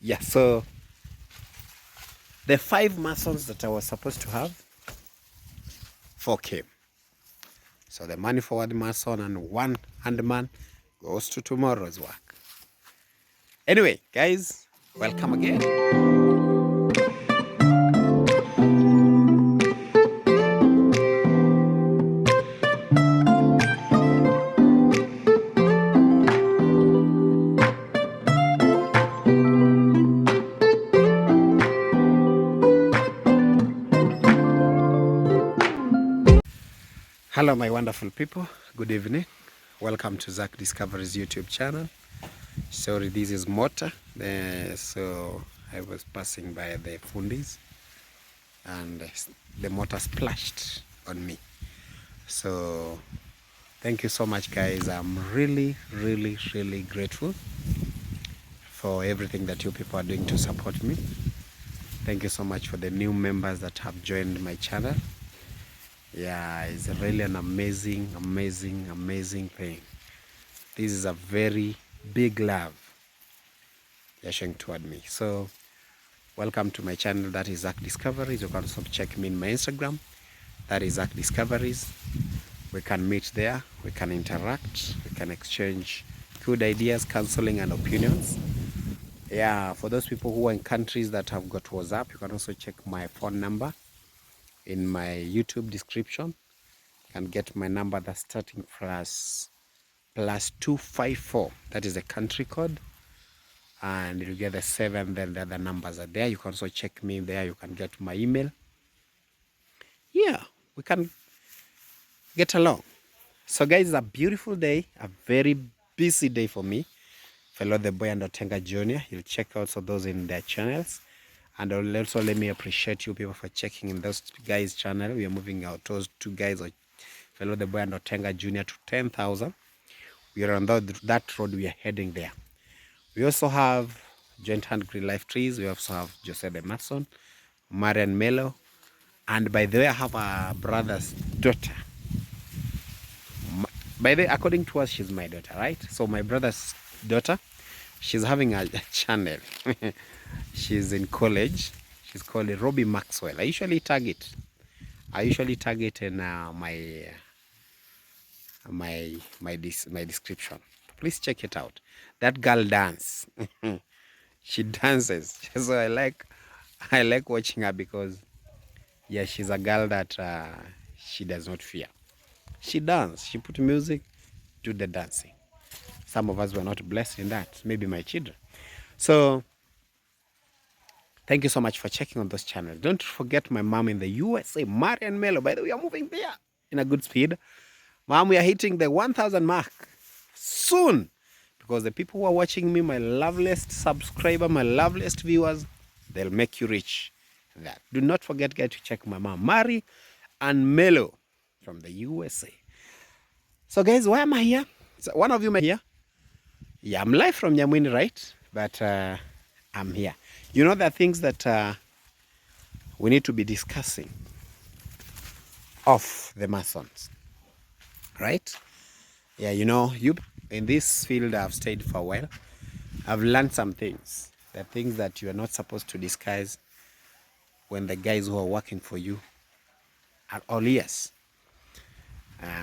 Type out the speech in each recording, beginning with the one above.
Yeah, so the 5 masons that I was supposed to have, 4 came. So the money for one mason and one handman goes to tomorrow's work. Anyway, guys, welcome again. Hello, my wonderful people. Good evening. Welcome to Zach Discoveries YouTube channel. Sorry, this is Mota. So I was passing by the fundis and the motor splashed on me. So thank you so much, guys. I'm really grateful for everything that you people are doing to support me. Thank you so much for the new members that have joined my channel. Yeah, it's really an amazing thing. This is a very big love you're showing toward me. So welcome to my channel. That is Zach Discoveries. You can also check me in my Instagram. That is Zach Discoveries. We can meet there, we can interact, we can exchange good ideas, counseling and opinions. Yeah, for those people who are in countries that have got WhatsApp, you can also check my phone number in my YouTube description. You can get my number that's starting +254. That is the country code. And you get the 7, then the other numbers are there. You can also check me there. You can get my email. Yeah, we can get along. So guys, it's a beautiful day, a very busy day for me. Fellow the boy and Otenga Junior. You'll check also those in their channels. And also let me appreciate you people for checking in those guys' channel. We are moving out those 2 guys, Fellow the boy and Otenga Junior, to 10,000. We are on that road. We are heading there. We also have Joint Hand Green Life Trees. We also have Jose the Mason, Marian Melo. And by the way, I have a brother's daughter. By the way, according to us, she's my daughter, right? So my brother's daughter, she's having a channel. She's in college. She's called Robbie Maxwell. I usually tag it in my description. Please check it out. That girl dance. She dances. So I like watching her because yeah, she's a girl that she does not fear. She dances. She put music, do the dancing. Some of us were not blessed in that. Maybe my children. So thank you so much for checking on those channels. Don't forget my mom in the USA, Marian Melo. By the way, we are moving there in a good speed. Mom, we are hitting the 1,000 mark soon. Because the people who are watching me, my loveliest subscriber, my loveliest viewers, they'll make you reach that. Do not forget, guys, to check my mom, Mari and Melo from the USA. So, guys, why am I here? So one of you may here. Yeah, I'm live from Nyamwini, right? But I'm here. You know, there are things that we need to be discussing off the Masons, right? Yeah, you know, you in this field I've stayed for a while. I've learned some things. The things that you are not supposed to discuss when the guys who are working for you are all ears.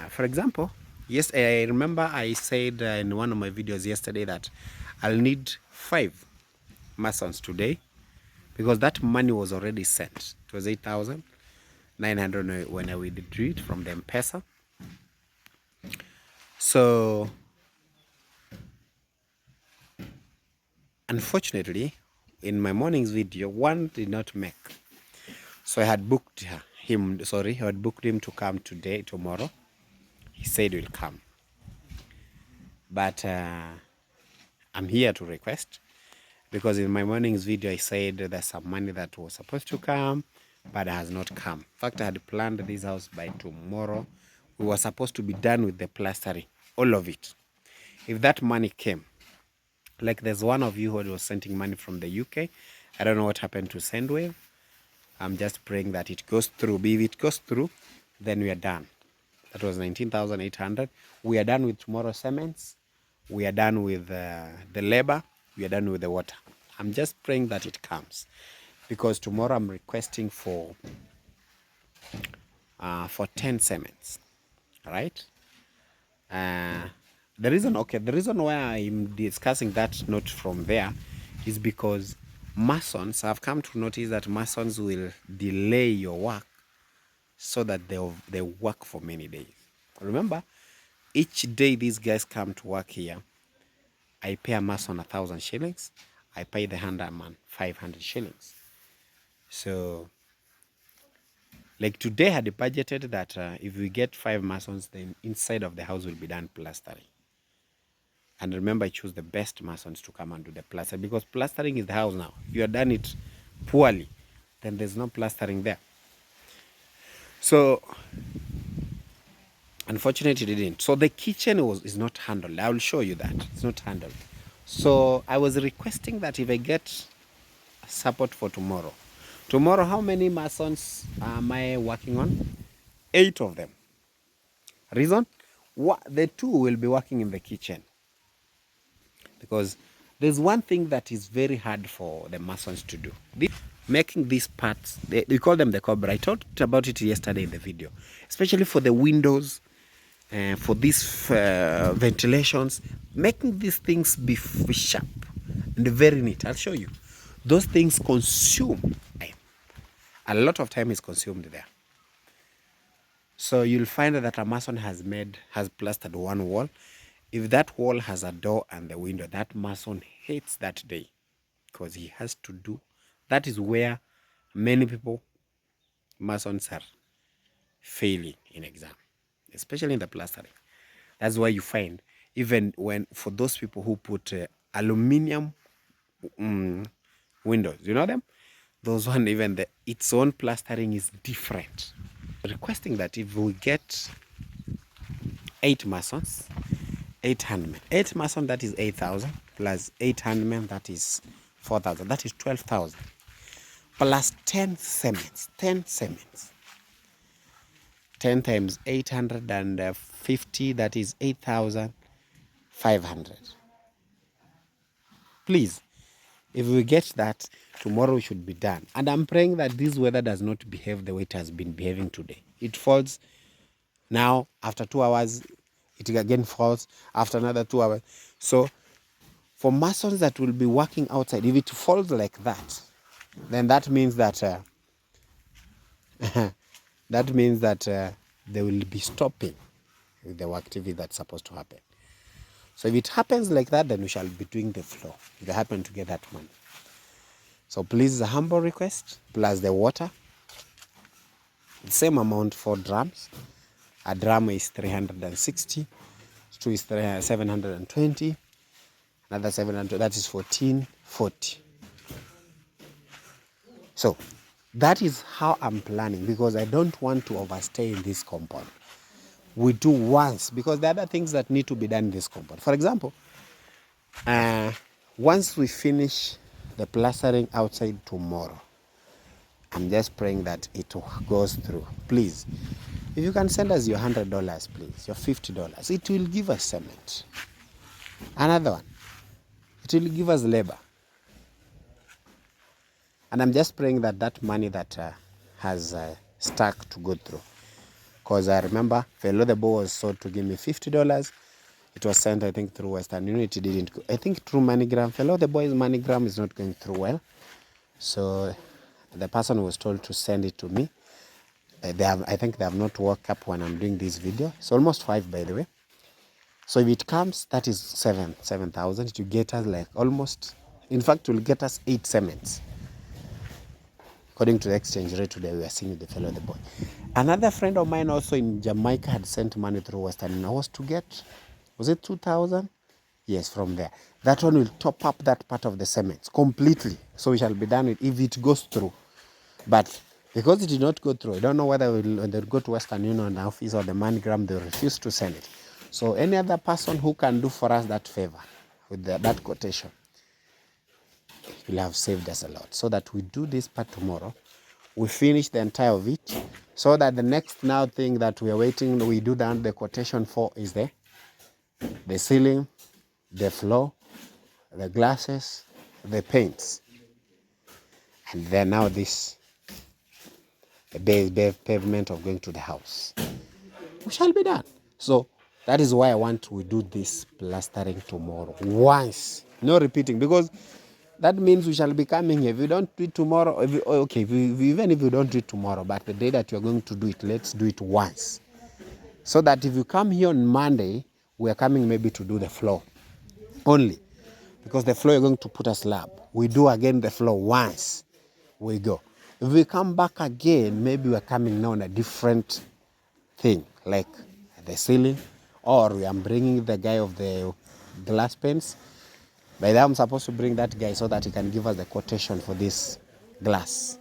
For example, yes, I remember I said in one of my videos yesterday that I'll need 5 Masons today because that money was already sent. It was 8,900 when I withdrew it from the M-Pesa. So unfortunately, in my morning's video, one did not make. So I had booked him to come tomorrow. He said he'll come. But I'm here to request, because in my morning's video I said there's some money that was supposed to come, but has not come. In fact, I had planned this house by tomorrow. We were supposed to be done with the plastering, all of it. If that money came, like there's one of you who was sending money from the UK. I don't know what happened to Sendwave. I'm just praying that it goes through. If it goes through, then we are done. That was 19,800. We are done with tomorrow's cements. We are done with the labor. We are done with the water. I'm just praying that it comes, because tomorrow I'm requesting for 10 cements, right? The reason why I'm discussing that note from there is because masons, I've come to notice that masons will delay your work so that they work for many days. Remember, each day these guys come to work here, I pay a mason 1,000 shillings. I pay the handyman 500 shillings. So, like today, I had budgeted that if we get 5 masons, then inside of the house will be done plastering. And remember, I choose the best masons to come and do the plaster, because plastering is the house now. If you have done it poorly, then there's no plastering there. So, unfortunately, it didn't. So the kitchen is not handled. I will show you that. It's not handled. So I was requesting that if I get support for tomorrow. Tomorrow, how many masons am I working on? 8 of them. Reason? The 2 will be working in the kitchen. Because there's one thing that is very hard for the masons to do. Making these parts, we call them the cobra. I talked about it yesterday in the video. Especially for the windows, for these ventilations. Making these things be sharp and very neat. I'll show you. Those things consume time. A lot of time is consumed there. So you'll find that a mason has plastered one wall. If that wall has a door and the window, that mason hates that day, because he has to do. That is where many people, masons, are failing in exam, especially in the plastering. That's why you find, even when for those people who put aluminium windows, you know them? Those one, even its own plastering is different. Requesting that if we get 8 masons, 8 handmen, 8 mason, that is 8,000, plus 8 handmen, that is 4,000, that is 12,000, plus 10 cements, 10 cements, 10 times 850, that is 8,500. Please, if we get that, tomorrow we should be done. And I'm praying that this weather does not behave the way it has been behaving today. It falls now, after 2 hours, it again falls after another 2 hours. So for masons that will be working outside, if it falls like that, then that means that they will be stopping with the activity that's supposed to happen. So if it happens like that, then we shall be doing the floor, if they happen to get that money. So please, a humble request, plus the water, the same amount, 4 drums. A drum is 360, 2 is 720, another 700, that is 1440. So that is how I'm planning, because I don't want to overstay in this compound. We do once, because there are other things that need to be done in this compound. For example, once we finish the plastering outside tomorrow, I'm just praying that it goes through. Please, if you can send us your $100, please, your $50, it will give us cement. Another one, it will give us labor. And I'm just praying that that money that has stuck to go through. Because I remember Fellow the Boy was sold to give me $50. It was sent, I think, through Western Union. It didn't go. I think through MoneyGram. Fellow the Boy's MoneyGram is not going through well. So the person was told to send it to me. I think they have not woke up when I'm doing this video. It's almost 5, by the way. So if it comes, that is 7,000. It will get us like almost, in fact, it will get us 8 cements. According to the exchange rate today, we are seeing the Fellow the Boy. Another friend of mine also in Jamaica had sent money through Western Union. I was to get, was it 2,000? Yes, from there. That one will top up that part of the cements completely. So we shall be done with if it goes through. But because it did not go through, I don't know whether they'll go to Western Union office or the MoneyGram, they refuse to send it. So any other person who can do for us that favor with that quotation will have saved us a lot. So that we do this part tomorrow, we finish the entire of it, so that the next now thing that we are waiting, we do the quotation for is the ceiling, the floor, the glasses, the paints, and then now this the base pavement of going to the house. We shall be done. So that is why I want we do this plastering tomorrow once, no repeating, because that means we shall be coming here. If we don't do it tomorrow, even if we don't do it tomorrow, but the day that you are going to do it, let's do it once. So that if you come here on Monday, we are coming maybe to do the floor only. Because the floor you're going to put a slab. We do again the floor once. We go. If we come back again, maybe we're coming now on a different thing, like the ceiling, or we are bringing the guy of the glass paints. By the way, I'm supposed to bring that guy so that he can give us the quotation for this glass.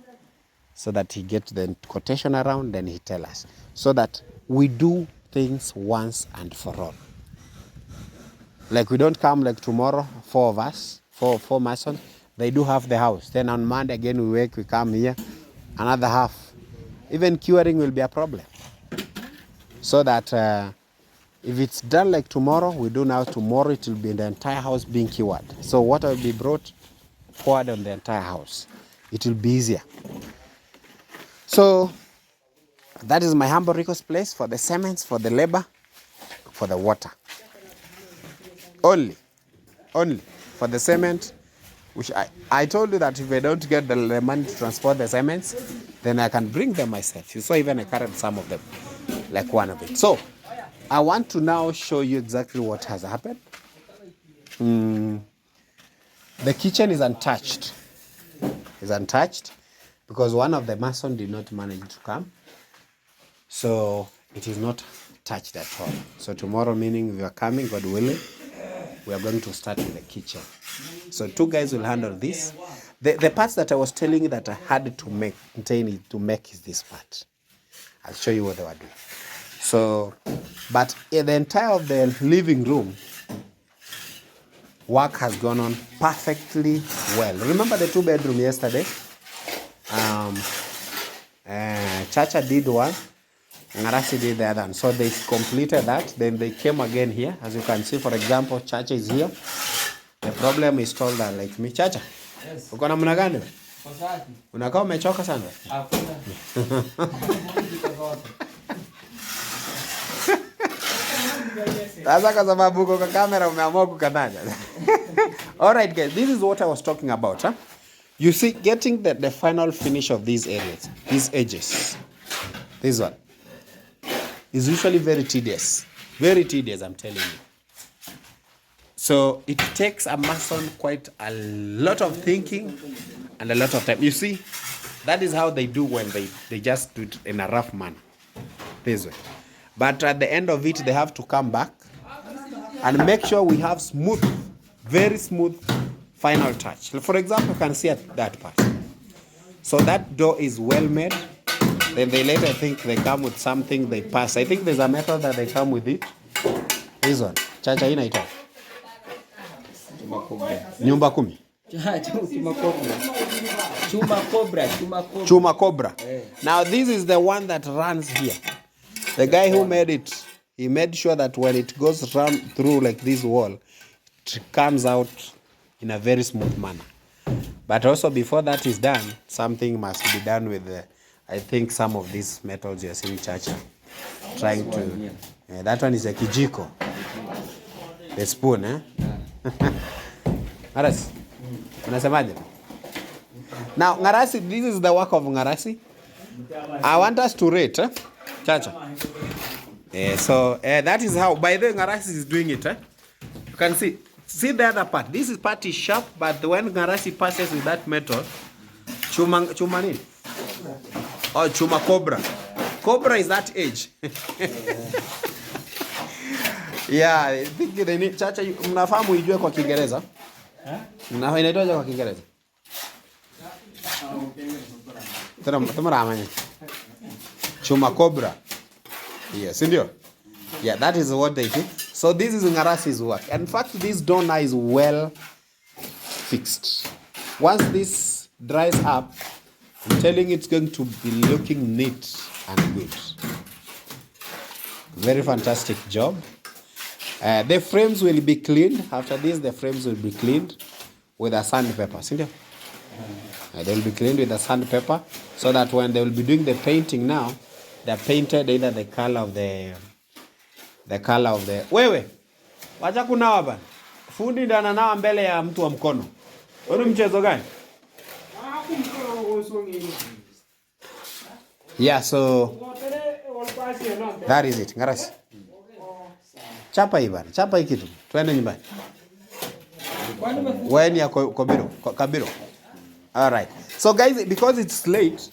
So that he gets the quotation around, then he tell us. So that we do things once and for all. Like we don't come like tomorrow, four of us, four masons. They do half the house. Then on Monday again we work, we come here, another half. Even curing will be a problem. So that if it's done like tomorrow, we do now, tomorrow it will be the entire house being cured. So water will be poured on the entire house. It will be easier. So that is my humble request place for the cements, for the labor, for the water. Only for the cement, which I told you that if I don't get the money to transport the cements, then I can bring them myself. You saw even I carried some of them, like one of it. So I want to now show you exactly what has happened. The kitchen is untouched. It's untouched because one of the mason did not manage to come. So it is not touched at all. So tomorrow, meaning if you are coming, God willing, we are going to start with the kitchen. So two guys will handle this. The parts that I was telling you that I had to make is this part. I'll show you what they were doing. So, but in the entire of the living room, work has gone on perfectly well. Remember the 2-bedroom yesterday? Chacha did one, Ngarasi did the other one. So they completed that. Then they came again here. As you can see, for example, Chacha is here. The problem is taller like me. Chacha, yes. Uko namna gani? Unakaa umechoka sana? Hakuna. Sasa kwa sababu uko kwa kamera umeamua kukataja. All right guys, this is what I was talking about, huh? You see, getting the final finish of these areas, these edges, this one, is usually very tedious. Very tedious, I'm telling you. So it takes a mason quite a lot of thinking and a lot of time. You see, that is how they do when they just do it in a rough manner, this way. But at the end of it, they have to come back and make sure we have smooth, very smooth final touch. For example, you can see at that part. So that door is well made. Then they later, I think they come with something they pass. I think there's a method that they come with it. This one. Chacha ina ita. Nyumba kumi. Chuma cobra. Now this is the one that runs here. The guy who made it, he made sure that when it goes run through like this wall, it comes out in a very smooth manner. But also before that is done, something must be done with the, I think some of these metals you're seeing Chacha trying to. That one is a kijiko. The spoon, eh? Ngarasi. Unasemaje? Now, Ngarasi, this is the work of Ngarasi. I want us to rate, eh? Chacha. So that is how, by the way, Ngarasi is doing it. You can see the other part. This part is sharp, but when Ngarasi passes with that metal, chuma ni? Oh, chuma cobra. Cobra is that edge. Yeah, I think they need. Chacha, mnafahamu ijue kwa Kiingereza? Inaitwaje kwa Kiingereza? Chuma cobra. Yes, indio? Yeah, that is what they do. So this is Ngarasi's work. In fact, this donor is well fixed. Once this dries up, I'm telling you, it's going to be looking neat and good. Very fantastic job. The frames will be cleaned. After this, the frames will be cleaned. with a sandpaper, sindio? They will be cleaned with a sandpaper so that when they will be doing the painting now, they're painted either the color of the wewe wacha kunawa bana. Fundi ndo ananawa mbele ya mtu wa mkono. Wewe mchezo gani? Yeah, so that is it. Ngarasi. Chapa hii bana. Chapa hii kitu. Twende nyumbani. Wewe ni ya Kabiro. All right. So guys, because it's late,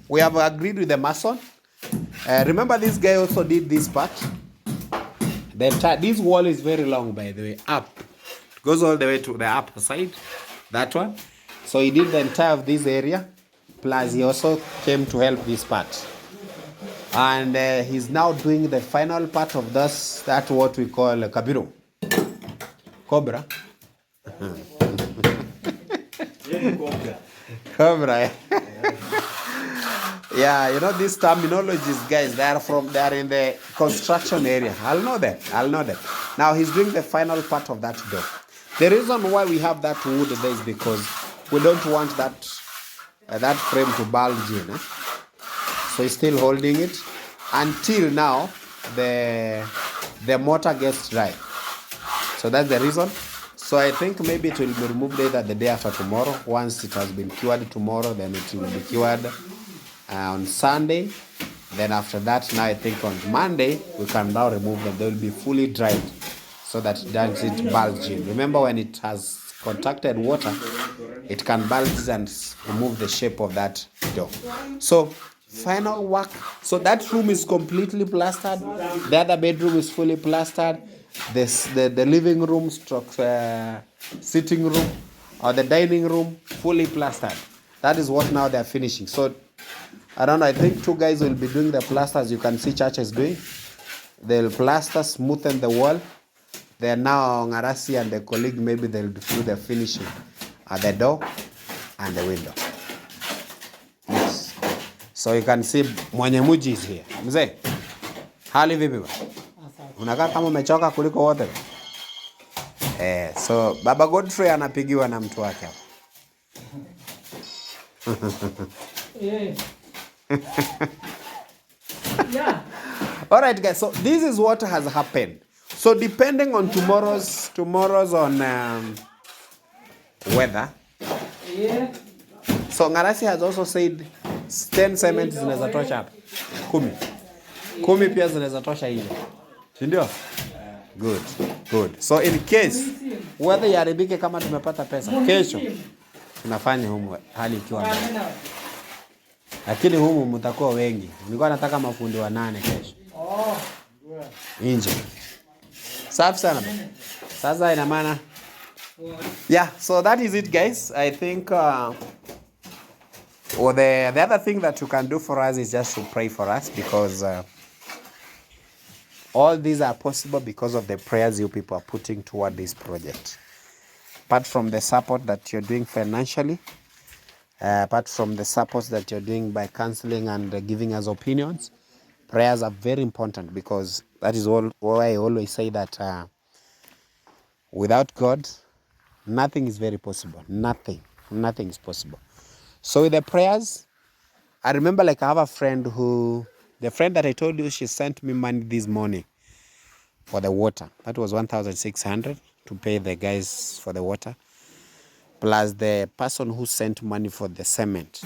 we have agreed with the mason. Remember, this guy also did this part. This wall is very long, by the way, up. It goes all the way to the upper side, that one. So he did the entire of this area. Plus, he also came to help this part. And he's now doing the final part of this. That's what we call Kabiro. Cobra. Cobra. Yeah, you know these terminologies, guys. They are in the construction area. I'll know them. Now he's doing the final part of that door. The reason why we have that wood there is because we don't want that frame to bulge in. So he's still holding it until now the mortar gets dry. So that's the reason. So I think maybe it will be removed either the day after tomorrow. Once it has been cured tomorrow, then it will be cured on Sunday. Then after that, now I think on Monday we can now remove them. They will be fully dried so that it doesn't bulge in. Remember, when it has contacted water, it can bulge and remove the shape of that door. So final work. So that room is completely plastered. The other bedroom is fully plastered. The living room, sitting room, or the dining room, fully plastered. That is what now they are finishing. So I don't know. I think two guys will be doing the plasters. You can see Church is doing. They'll plaster, smoothen the wall. They're now Ngarasi and the colleague. Maybe they'll do the finishing at the door and the window. Yes. So you can see Mwenyemuji is here. Mzee, hali vipi ba? Unakaa kama umechoka kuliko wote. So Baba Godfrey anapigiwa na mtu wake hapa. Yeah. All right, guys. So this is what has happened. So depending on tomorrow's on weather. Yeah. So Ngarasi has also said 10 cements zinaweza tosha hapa. 10 pia zinaweza tosha ile. Ndio? Good. So in case weather yaribike kama tumepata pesa, kesho tunafanya humu hali ikiwa mbaya. Lakini humu mtakuwa wengi. Nilikuwa nataka mafundi 8 kesho. Nje. Safi sana. Sasa ina maana. Yeah, so that is it, guys. I think the other thing that you can do for us is just to pray for us, because all these are possible because of the prayers you people are putting toward this project. Apart from the support that you're doing financially, apart from the support that you're doing by counseling and giving us opinions, prayers are very important, because that is why I always say that without God, nothing is very possible. Nothing is possible. So with the prayers, I remember, like, I have a friend the friend that I told you, she sent me money this morning for the water. That was 1,600 to pay the guys for the water, plus the person who sent money for the cement.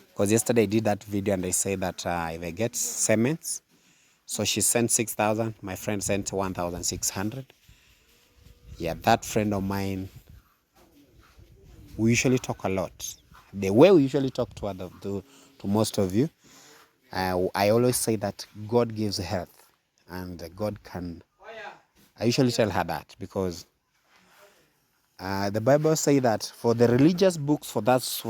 Because yesterday I did that video and I said that if I get cements, so she sent 6,000, my friend sent 1,600. Yeah, that friend of mine, we usually talk a lot. The way we usually talk to most of you, I always say that God gives health, and God can. I usually tell her that, because the Bible says that for the religious books, for those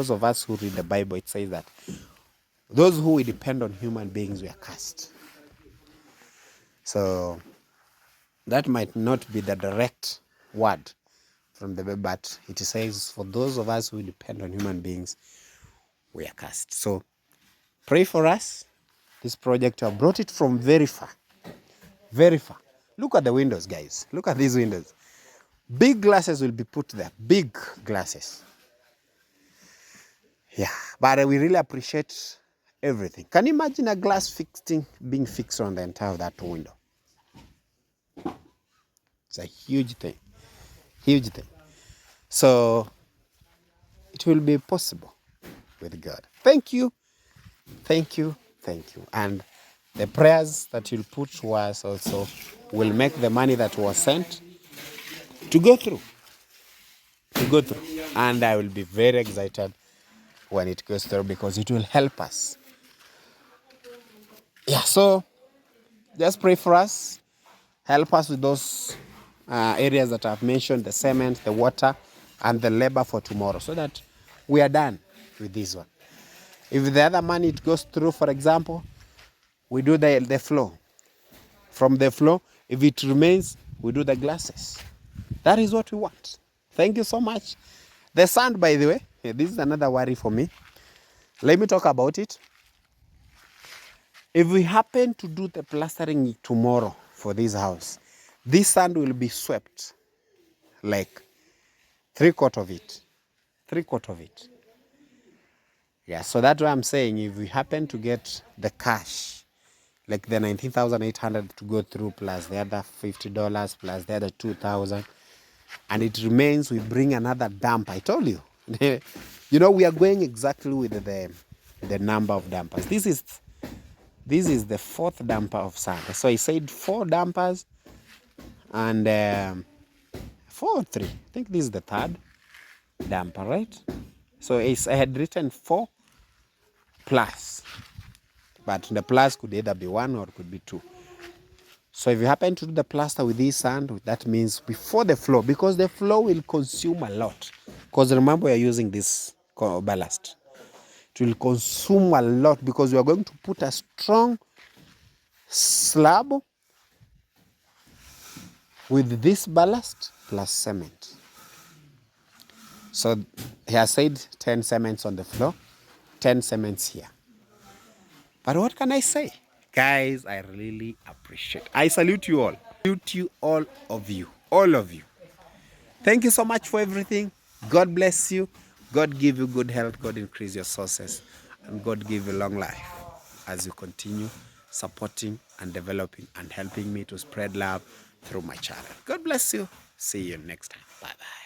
of us who read the Bible, it says that those who depend on human beings were cursed. So that might not be the direct word from the Bible, but it says for those of us who depend on human beings, we are cursed. So pray for us. This project, I brought it from very far. Very far. Look at the windows, guys. Look at these windows. Big glasses will be put there. Big glasses. Yeah, but we really appreciate everything. Can you imagine a glass fixing being fixed on the entire of that window? It's a huge thing. Huge thing. So it will be possible with God. Thank you. Thank you. Thank you. And the prayers that you'll put to us also will make the money that was sent to go through. To go through. And I will be very excited when it goes through because it will help us. Yeah, so just pray for us. Help us with those areas that I've mentioned, the cement, the water, and the labor for tomorrow so that we are done with this one. If the other money it goes through, for example, we do the floor. From the floor, if it remains, we do the glasses. That is what we want. Thank you so much. The sand, by the way, this is another worry for me. Let me talk about it. If we happen to do the plastering tomorrow for this house, this sand will be swept like 3/4 of it. 3/4 of it. Yeah, so that's why I'm saying if we happen to get the cash, like the 19,800 to go through plus the other $50 plus the other 2,000, and it remains, we bring another dump. I told you. You know, we are going exactly with the number of dampers. This is the 4th damper of sand. So I said 4 dampers and 4 or 3. I think this is the 3rd damper, right? So I had written 4 plus, but the plus could either be 1 or could be 2. So if you happen to do the plaster with this sand, that means before the floor, because the floor will consume a lot. Because remember, you're using this ballast. It will consume a lot because we are going to put a strong slab with this ballast plus cement. So he has said 10 cements on the floor, 10 cements here. But what can I say? Guys, I really appreciate. I salute you all. Salute you, all of you. All of you. Thank you so much for everything. God bless you. God give you good health. God increase your sources. And God give you long life as you continue supporting and developing and helping me to spread love through my channel. God bless you. See you next time. Bye-bye.